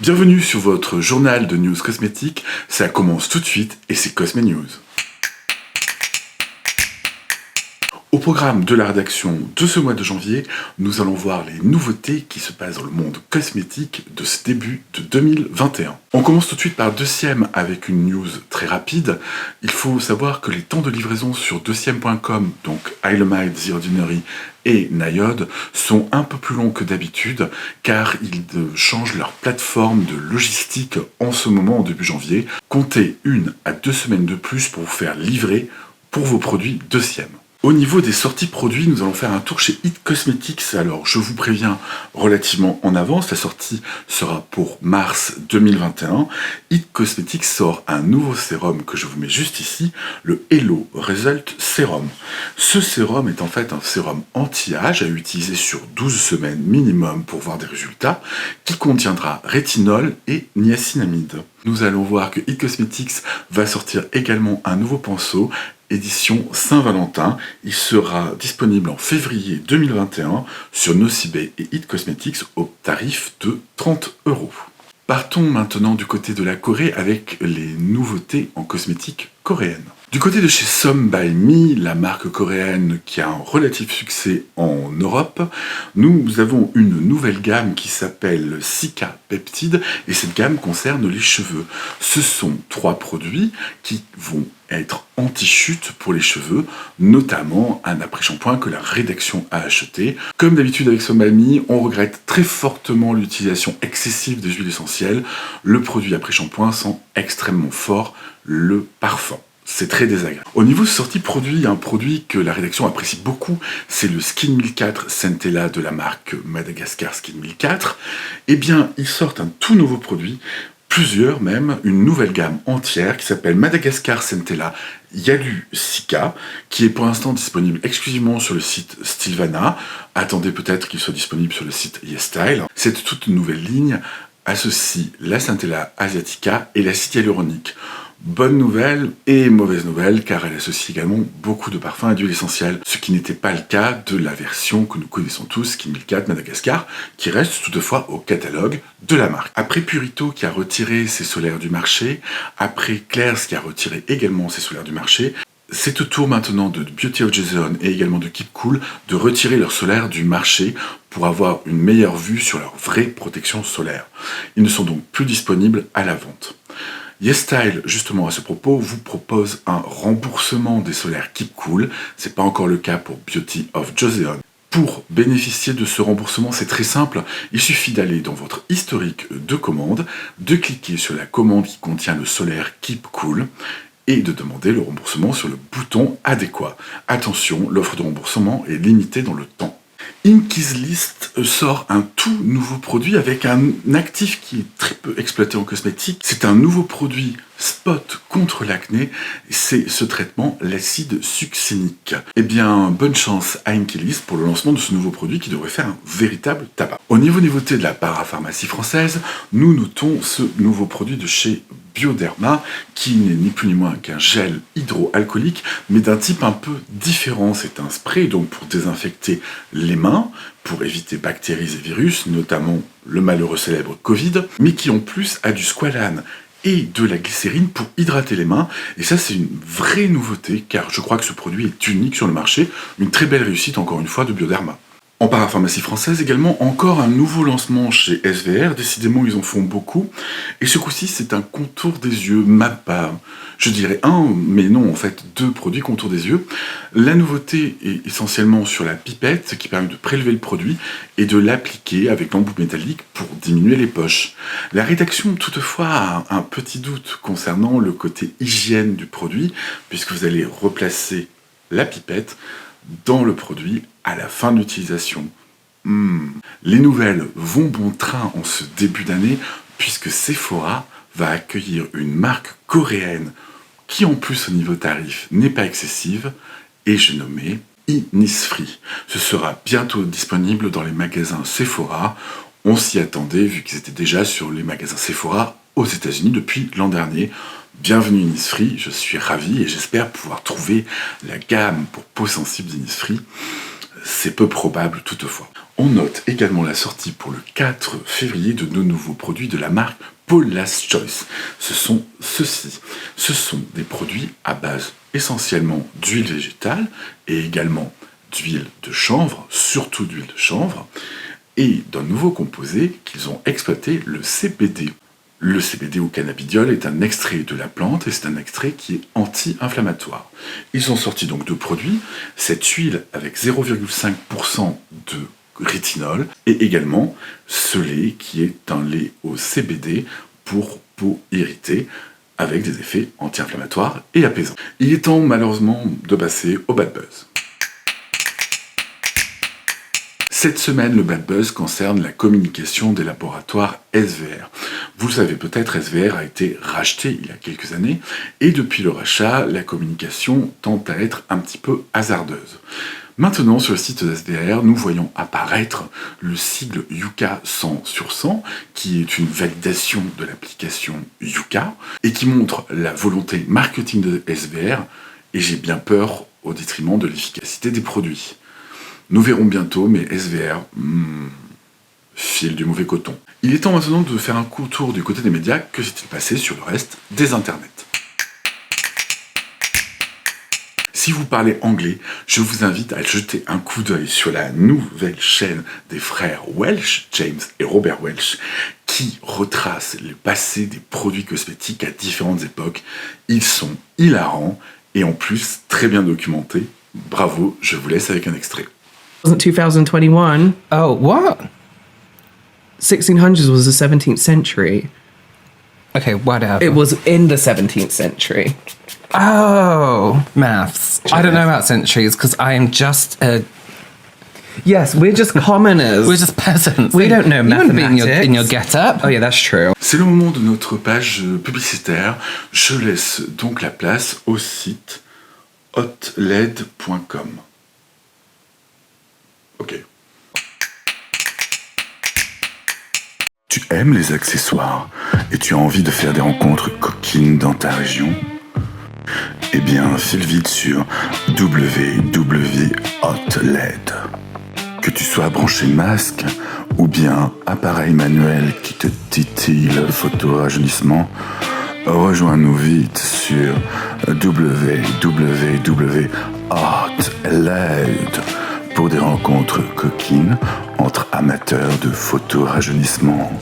Bienvenue sur votre journal de news cosmétiques, ça commence tout de suite et c'est Cosme News. Au programme de la rédaction de ce mois de janvier, nous allons voir les nouveautés qui se passent dans le monde cosmétique de ce début de 2021. On commence tout de suite par Deuxième avec une news très rapide. Il faut savoir que les temps de livraison sur deuxième.com, donc Isle The Ordinary et Nayod, sont un peu plus longs que d'habitude car ils changent leur plateforme de logistique en ce moment, en début janvier. Comptez 1 à 2 semaines de plus pour vous faire livrer pour vos produits Deuxième. Au niveau des sorties produits, nous allons faire un tour chez It Cosmetics. Alors, je vous préviens relativement en avance, la sortie sera pour mars 2021. It Cosmetics sort un nouveau sérum que je vous mets juste ici, le Hello Result Serum. Ce sérum est en fait un sérum anti-âge à utiliser sur 12 semaines minimum pour voir des résultats, qui contiendra rétinol et niacinamide. Nous allons voir que It Cosmetics va sortir également un nouveau pinceau, édition Saint-Valentin. Il sera disponible en février 2021 sur Nocibé et It Cosmetics au tarif de 30 €. Partons maintenant du côté de la Corée avec les nouveautés en cosmétique coréenne. Du côté de chez Some By Me, la marque coréenne qui a un relatif succès en Europe, nous avons une nouvelle gamme qui s'appelle Cica Peptide et cette gamme concerne les cheveux. Ce sont 3 produits qui vont être anti-chute pour les cheveux, notamment un après-shampoing que la rédaction a acheté. Comme d'habitude avec Some By Me, on regrette très fortement l'utilisation excessive des huiles essentielles. Le produit après-shampoing sent extrêmement fort le parfum. C'est très désagréable. Au niveau sortie produit, il y a un produit que la rédaction apprécie beaucoup, c'est le Skin 1004 Centella de la marque Madagascar Skin 1004. Eh bien, ils sortent un tout nouveau produit, plusieurs même, une nouvelle gamme entière qui s'appelle Madagascar Centella Yalu Cica, qui est pour l'instant disponible exclusivement sur le site Stilvana. Attendez peut-être qu'il soit disponible sur le site YesStyle. Cette toute nouvelle ligne associe la Centella asiatica et l'acide hyaluronique. Bonne nouvelle et mauvaise nouvelle car elle associe également beaucoup de parfums et d'huiles essentielles, ce qui n'était pas le cas de la version que nous connaissons tous, Skin 1004 Madagascar, qui reste toutefois au catalogue de la marque. Après Purito qui a retiré ses solaires du marché, après Claire's qui a retiré également ses solaires du marché, c'est au tour maintenant de Beauty of Jason et également de Keep Cool de retirer leurs solaires du marché pour avoir une meilleure vue sur leur vraie protection solaire. Ils ne sont donc plus disponibles à la vente. YesStyle, justement à ce propos, vous propose un remboursement des solaires Keep Cool. C'est pas encore le cas pour Beauty of Joseon. Pour bénéficier de ce remboursement, c'est très simple. Il suffit d'aller dans votre historique de commande, de cliquer sur la commande qui contient le solaire Keep Cool et de demander le remboursement sur le bouton adéquat. Attention, l'offre de remboursement est limitée dans le temps. Inkey's List sort un tout nouveau produit avec un actif qui est très peu exploité en cosmétique. C'est un nouveau produit spot contre l'acné, c'est ce traitement, l'acide succinique. Eh bien, bonne chance à Inkey's List pour le lancement de ce nouveau produit qui devrait faire un véritable tabac. Au niveau nouveauté de la parapharmacie française, nous notons ce nouveau produit de chez Bioderma, qui n'est ni plus ni moins qu'un gel hydroalcoolique, mais d'un type un peu différent. C'est un spray donc pour désinfecter les mains, pour éviter bactéries et virus, notamment le malheureux célèbre Covid, mais qui en plus a du squalane et de la glycérine pour hydrater les mains. Et ça, c'est une vraie nouveauté, car je crois que ce produit est unique sur le marché. Une très belle réussite, encore une fois, de Bioderma. En parapharmacie française également, encore un nouveau lancement chez SVR, décidément ils en font beaucoup, et ce coup-ci c'est un contour des yeux, je dirais un, mais non en fait 2 produits contour des yeux. La nouveauté est essentiellement sur la pipette, qui permet de prélever le produit et de l'appliquer avec l'embout métallique pour diminuer les poches. La rédaction toutefois a un petit doute concernant le côté hygiène du produit, puisque vous allez replacer la pipette dans le produit à la fin de l'utilisation. Les nouvelles vont bon train en ce début d'année, puisque Sephora va accueillir une marque coréenne qui en plus au niveau tarif n'est pas excessive, et j'ai nommé Innisfree. Ce sera bientôt disponible dans les magasins Sephora. On s'y attendait vu qu'ils étaient déjà sur les magasins Sephora aux États-Unis depuis l'an dernier. Bienvenue Innisfree, je suis ravi et j'espère pouvoir trouver la gamme pour peau sensible d'Innisfree. c'est peu probable toutefois. On note également la sortie pour le 4 février de nos nouveaux produits de la marque Paula's Choice. Ce sont ceux-ci. Ce sont des produits à base essentiellement d'huile végétale et également d'huile de chanvre, surtout d'huile de chanvre, et d'un nouveau composé qu'ils ont exploité, le CBD. Le CBD ou cannabidiol est un extrait de la plante et c'est un extrait qui est anti-inflammatoire. Ils ont sorti donc 2 produits, cette huile avec 0,5% de rétinol et également ce lait qui est un lait au CBD pour peau irritée avec des effets anti-inflammatoires et apaisants. Il est temps malheureusement de passer au bad buzz. Cette semaine, le bad buzz concerne la communication des laboratoires SVR. Vous le savez peut-être, SVR a été racheté il y a quelques années, et depuis le rachat, la communication tend à être un petit peu hasardeuse. Maintenant, sur le site de SVR, nous voyons apparaître le sigle Yuka 100/100, qui est une validation de l'application Yuka, et qui montre la volonté marketing de SVR, et j'ai bien peur au détriment de l'efficacité des produits. Nous verrons bientôt, mais SVR, file du mauvais coton. Il est temps maintenant de faire un tour du côté des médias. Que s'est-il passé sur le reste des internets? Si vous parlez anglais, je vous invite à jeter un coup d'œil sur la nouvelle chaîne des frères Welch, James et Robert Welch, qui retrace le passé des produits cosmétiques à différentes époques. Ils sont hilarants et en plus très bien documentés. Bravo, je vous laisse avec un extrait. 2021. Oh, what? 1600s was the 17th century. Okay, whatever. It was in the 17th century. Oh, maths. I don't know about centuries because I am just a. Yes, we're just commoners. We're just peasants. We don't know You wouldn't be mathematics. in your get-up. Oh yeah, that's true. C'est le moment de notre page publicitaire. Je laisse donc la place au site hotled.com. Ok. Tu aimes les accessoires et tu as envie de faire des rencontres coquines dans ta région? Eh bien, file vite sur www.hotled. Que tu sois branché masque ou bien appareil manuel qui te titille le photo-rajeunissement, rejoins-nous vite sur www.hotled pour des rencontres coquines entre amateurs de photo-rajeunissement.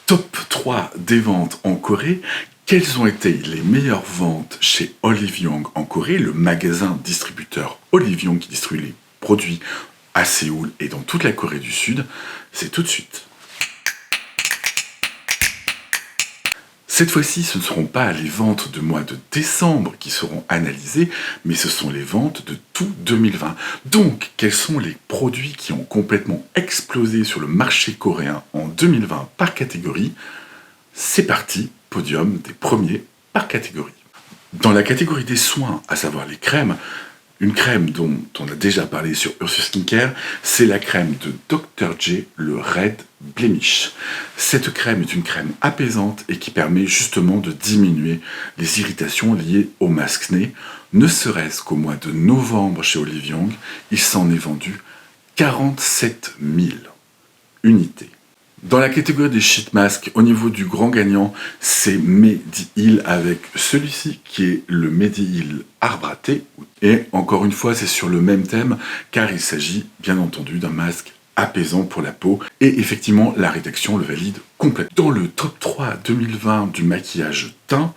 Top 3 des ventes en Corée. Quelles ont été les meilleures ventes chez Olive Young en Corée, le magasin distributeur Olive Young qui distribue les produits à Séoul et dans toute la Corée du Sud? C'est tout de suite. Cette fois-ci, ce ne seront pas les ventes de mois de décembre qui seront analysées, mais ce sont les ventes de tout 2020. Donc, quels sont les produits qui ont complètement explosé sur le marché coréen en 2020 par catégorie? C'est parti, podium des premiers par catégorie. Dans la catégorie des soins, à savoir les crèmes, une crème dont on a déjà parlé sur Ursus Skincare, c'est la crème de Dr. J, le Red Blemish. Cette crème est une crème apaisante et qui permet justement de diminuer les irritations liées au masque-nez. Ne serait-ce qu'au mois de novembre chez Olive Young, il s'en est vendu 47 000 unités. Dans la catégorie des sheet masks, au niveau du grand gagnant, c'est Mediheal avec celui-ci qui est le Mediheal Arbre à thé. Et encore une fois, c'est sur le même thème car il s'agit bien entendu d'un masque apaisant pour la peau. Et effectivement, la rédaction le valide complètement. Dans le top 3 2020 du maquillage teint,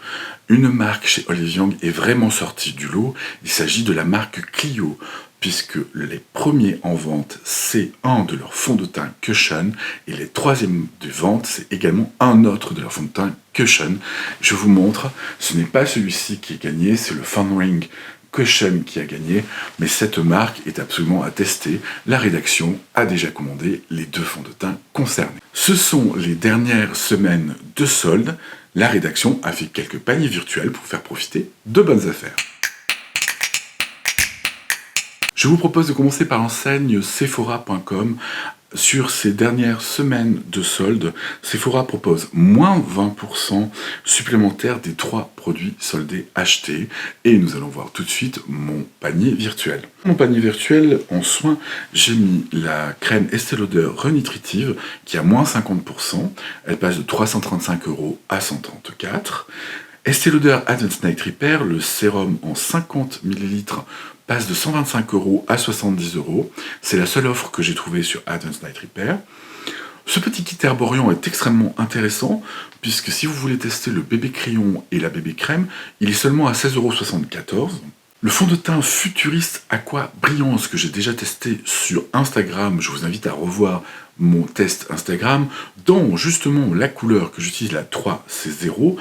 une marque chez Olive Young est vraiment sortie du lot. Il s'agit de la marque Clio, puisque les premiers en vente, c'est un de leurs fonds de teint Cushion, et les troisièmes de vente, c'est également un autre de leurs fonds de teint Cushion. Je vous montre, ce n'est pas celui-ci qui est gagné, c'est le Fun Ring Cushion qui a gagné, mais cette marque est absolument à tester. La rédaction a déjà commandé les 2 fonds de teint concernés. Ce sont les dernières semaines de solde. La rédaction a fait quelques paniers virtuels pour faire profiter de bonnes affaires. Je vous propose de commencer par l'enseigne Sephora.com. Sur ces dernières semaines de solde, Sephora propose moins 20% supplémentaire des 3 produits soldés achetés. Et nous allons voir tout de suite mon panier virtuel. Mon panier virtuel, en soins, j'ai mis la crème Estée Lauder Renutritive qui a moins 50%. Elle passe de 335 € à 134. Estée Lauder Advanced Night Repair, le sérum en 50 ml passe de 125 € à 70 €. C'est la seule offre que j'ai trouvée sur Advanced Night Repair. Ce petit kit Herborian est extrêmement intéressant, puisque si vous voulez tester le bébé crayon et la bébé crème, il est seulement à 16,74 €. Le fond de teint Futuriste Aqua Brillance que j'ai déjà testé sur Instagram, je vous invite à revoir mon test Instagram, dont justement la couleur que j'utilise, la 3C0,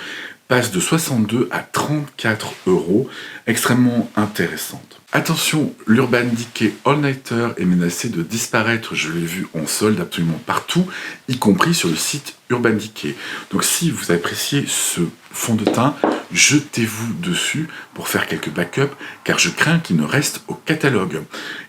passe de 62 à 34 €, extrêmement intéressante. Attention, l'Urban Decay All Nighter est menacé de disparaître, je l'ai vu en solde absolument partout, y compris sur le site Urban Decay. Donc si vous appréciez ce fond de teint, jetez-vous dessus pour faire quelques backups, car je crains qu'il ne reste au catalogue.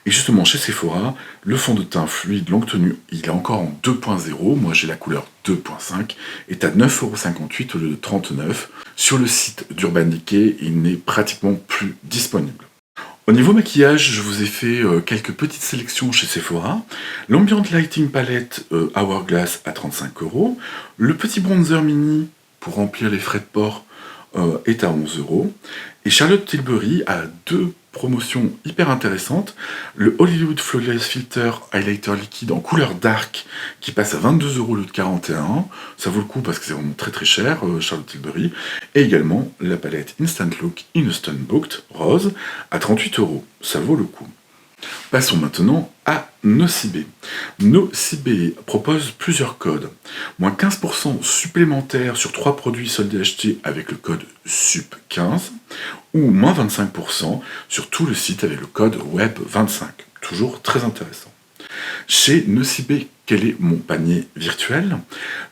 Et justement, chez Sephora, le fond de teint fluide longue tenue, il est encore en 2.0, moi j'ai la couleur 2.5, est à 9,58 € au lieu de 39 €. Sur le site d'Urban Decay, il n'est pratiquement plus disponible. Au niveau maquillage, je vous ai fait quelques petites sélections chez Sephora. L'Ambient Lighting Palette Hourglass à 35 €. Le petit bronzer mini pour remplir les frais de port est à 11 €. Et Charlotte Tilbury a 2 promotions hyper intéressantes. Le Hollywood Flawless Filter Highlighter liquide en couleur dark qui passe à 22 € au lieu de 41 €. Ça vaut le coup parce que c'est vraiment très très cher, Charlotte Tilbury. Et également la palette Instant Look Instant Booked rose à 38 €. Ça vaut le coup. Passons maintenant à Nocibé. Nocibé propose plusieurs codes. Moins 15% supplémentaire sur 3 produits soldés achetés avec le code SUP15 ou moins 25% sur tout le site avec le code WEB25. Toujours très intéressant. Chez Nocibé, quel est mon panier virtuel?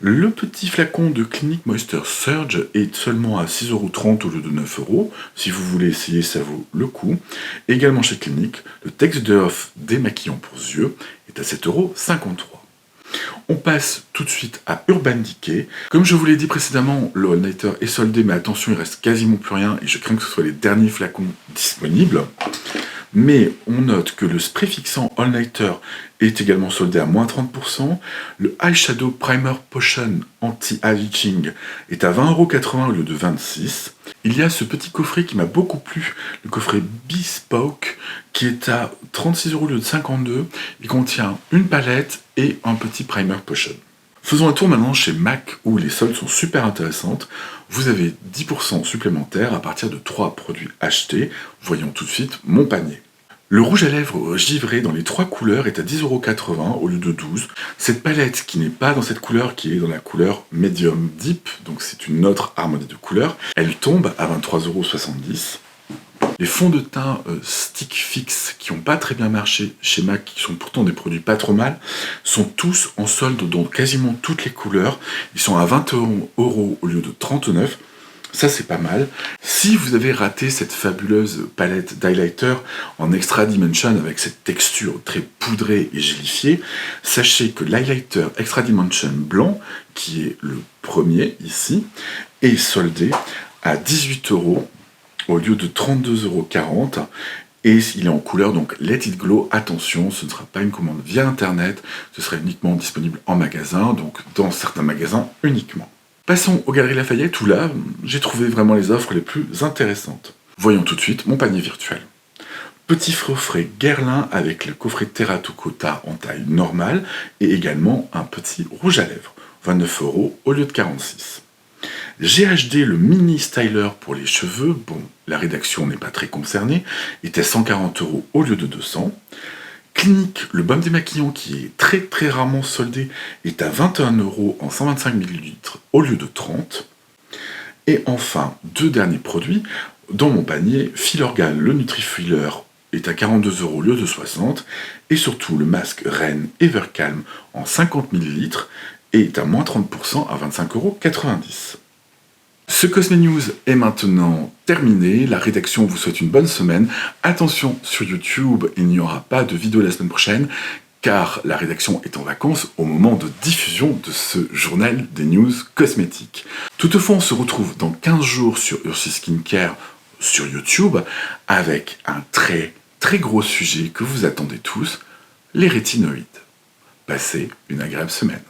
Le petit flacon de Clinique Moisture Surge est seulement à 6,30 € au lieu de 9 €. Si vous voulez essayer, ça vaut le coup. Également chez Clinique, le Text Off démaquillant pour yeux est à 7,53 €. On passe tout de suite à Urban Decay. Comme je vous l'ai dit précédemment, le All Nighter est soldé, mais attention, il reste quasiment plus rien et je crains que ce soit les derniers flacons disponibles. Mais on note que le spray fixant All Nighter est également soldé à moins 30%. Le Eyeshadow Primer Potion Anti-Aging est à 20,80 € au lieu de 26 €. Il y a ce petit coffret qui m'a beaucoup plu, le coffret Bespoke, qui est à 36 € au lieu de 52 €. Il contient une palette et un petit Primer Potion. Faisons un tour maintenant chez MAC où les soldes sont super intéressantes. Vous avez 10% supplémentaires à partir de 3 produits achetés. Voyons tout de suite mon panier. Le rouge à lèvres givré dans les 3 couleurs est à 10,80 € au lieu de 12 €. Cette palette qui n'est pas dans cette couleur, qui est dans la couleur Medium Deep, donc c'est une autre harmonie de couleurs, elle tombe à 23,70 €. Les fonds de teint Stick Fix qui n'ont pas très bien marché chez MAC, qui sont pourtant des produits pas trop mal, sont tous en solde dans quasiment toutes les couleurs. Ils sont à 21 € au lieu de 39 €. Ça, c'est pas mal. Si vous avez raté cette fabuleuse palette d'highlighter en Extra Dimension avec cette texture très poudrée et gélifiée, sachez que l'highlighter Extra Dimension blanc, qui est le premier ici, est soldé à 18 € au lieu de 32,40 €. Et il est en couleur, donc Let It Glow. Attention, ce ne sera pas une commande via Internet, ce sera uniquement disponible en magasin, donc dans certains magasins uniquement. Passons aux Galeries Lafayette, où là, j'ai trouvé vraiment les offres les plus intéressantes. Voyons tout de suite mon panier virtuel. Petit coffret Guerlain avec le coffret Terracotta en taille normale, et également un petit rouge à lèvres, 29 € au lieu de 46 €. GHD, le mini styler pour les cheveux, bon, la rédaction n'est pas très concernée, était à 140 € au lieu de 200 €. Clinique, le baume démaquillant qui est très très rarement soldé, est à 21 € en 125 ml au lieu de 30 €. Et enfin, 2 derniers produits, dans mon panier, Filorgal, le Nutrifiller est à 42 € au lieu de 60 €, et surtout le masque Ren Evercalm en 50 ml est à moins 30% à 25,90 €. Ce Cosme News est maintenant terminé. La rédaction vous souhaite une bonne semaine. Attention, sur YouTube, il n'y aura pas de vidéo la semaine prochaine, car la rédaction est en vacances au moment de diffusion de ce journal des news cosmétiques. Toutefois, on se retrouve dans 15 jours sur Ursus Skincare sur YouTube avec un très gros sujet que vous attendez tous, les rétinoïdes. Passez une agréable semaine.